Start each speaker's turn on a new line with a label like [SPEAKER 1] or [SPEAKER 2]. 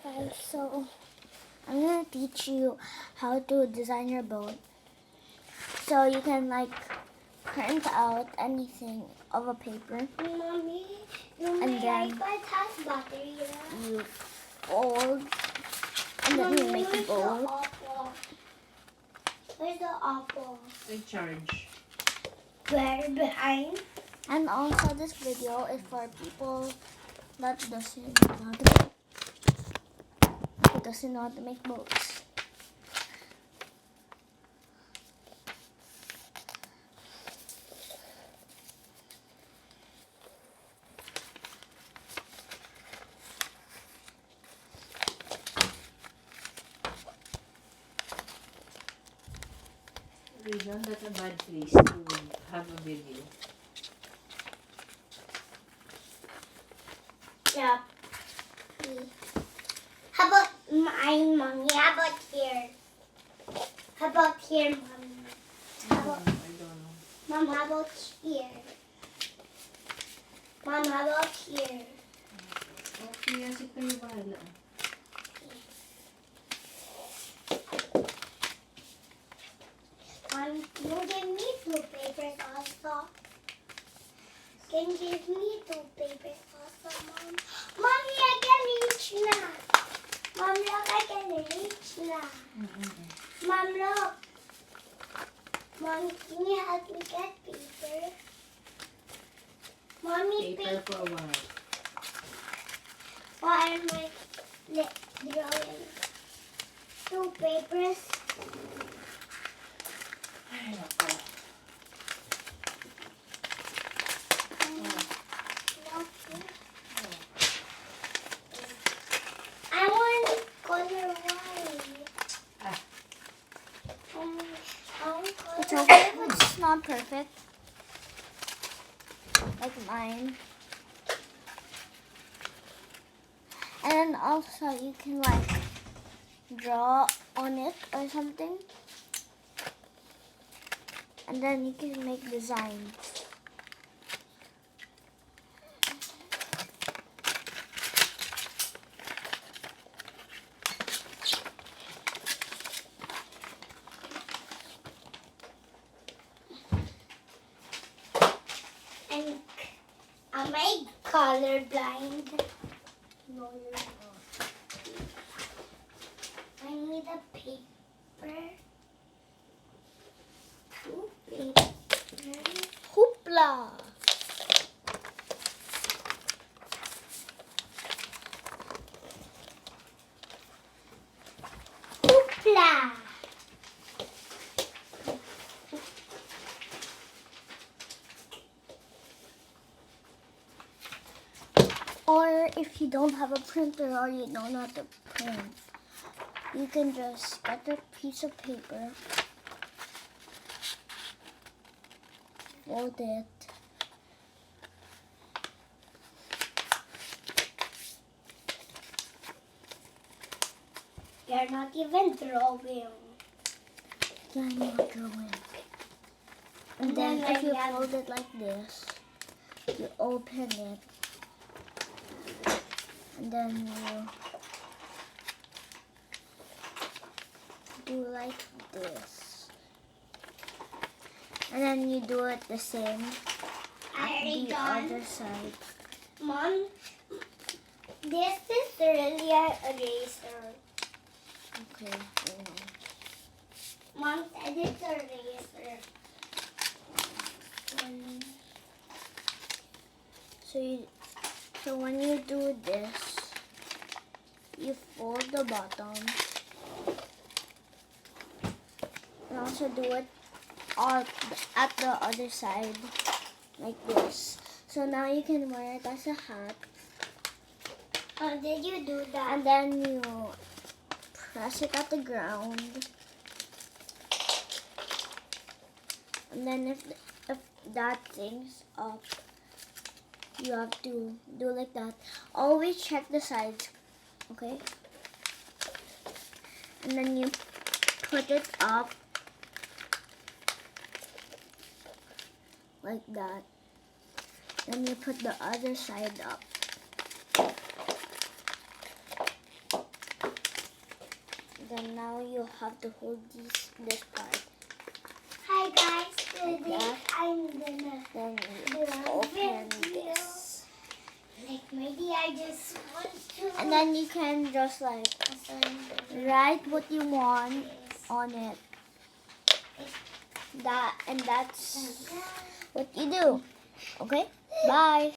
[SPEAKER 1] Hi guys, so I'm gonna teach you how to design your boat. So you can like print out anything of a paper.
[SPEAKER 2] Mommy,
[SPEAKER 1] And then
[SPEAKER 2] iPad has battery.
[SPEAKER 1] You fold and then you make a boat.
[SPEAKER 2] Where's the apple?
[SPEAKER 3] In charge.
[SPEAKER 2] Where? Behind?
[SPEAKER 1] And also this video is for people that doesn't know how to make boats.
[SPEAKER 3] Reason, that's a bad place to have a video.
[SPEAKER 2] Yeah. How about mine, Mommy? How about here? How about here, Mommy?
[SPEAKER 3] I don't know.
[SPEAKER 2] Mom, how about here? Mom, how about here?
[SPEAKER 3] Okay, kasi kayo bahala.
[SPEAKER 2] Mom, can you give me two papers also? Can you give me two papers also, Mom? Mommy, I can reach now. Mom, look, I can reach now. Mom, look. Mom, can you help me get paper? Mommy,
[SPEAKER 3] Paper for what?
[SPEAKER 2] Why am I drawing two papers?
[SPEAKER 3] Ay, nako.
[SPEAKER 2] I want color white.
[SPEAKER 3] Ah.
[SPEAKER 2] I want color
[SPEAKER 1] It's okay if it's not perfect, like mine. And then also you can like draw on it or something. And then you can make designs.
[SPEAKER 2] And am I colorblind? No, you're not. I need a paper. Two papers.
[SPEAKER 1] Hoopla!
[SPEAKER 2] Hoopla!
[SPEAKER 1] Or if you don't have a printer or you don't know how to print, you can just get a piece of paper, fold it,
[SPEAKER 2] You're not even drawing.
[SPEAKER 1] then you draw it. And then if you fold it like this, you open it. And then you do like this. And then you do it the same at the other side.
[SPEAKER 2] Mom, this is really an eraser.
[SPEAKER 1] Okay.
[SPEAKER 2] Mom said it's a eraser.
[SPEAKER 1] So when you do this, you fold the bottom. And also do it at the other side, like this. So now you can wear it as a hat.
[SPEAKER 2] How did you do that?
[SPEAKER 1] And then you press it at the ground. And then if that thing's up, you have to do like that. Always check the sides, okay? And then you put it up like that. Then you put the other side up. then now you have to hold this part.
[SPEAKER 2] Hi guys,
[SPEAKER 1] Like
[SPEAKER 2] today
[SPEAKER 1] that.
[SPEAKER 2] I'm gonna
[SPEAKER 1] Then
[SPEAKER 2] do
[SPEAKER 1] you
[SPEAKER 2] a
[SPEAKER 1] open
[SPEAKER 2] video.
[SPEAKER 1] this.
[SPEAKER 2] Like maybe I just want to.
[SPEAKER 1] And then you can just like write what you want on it. That's what you do. Okay? Bye.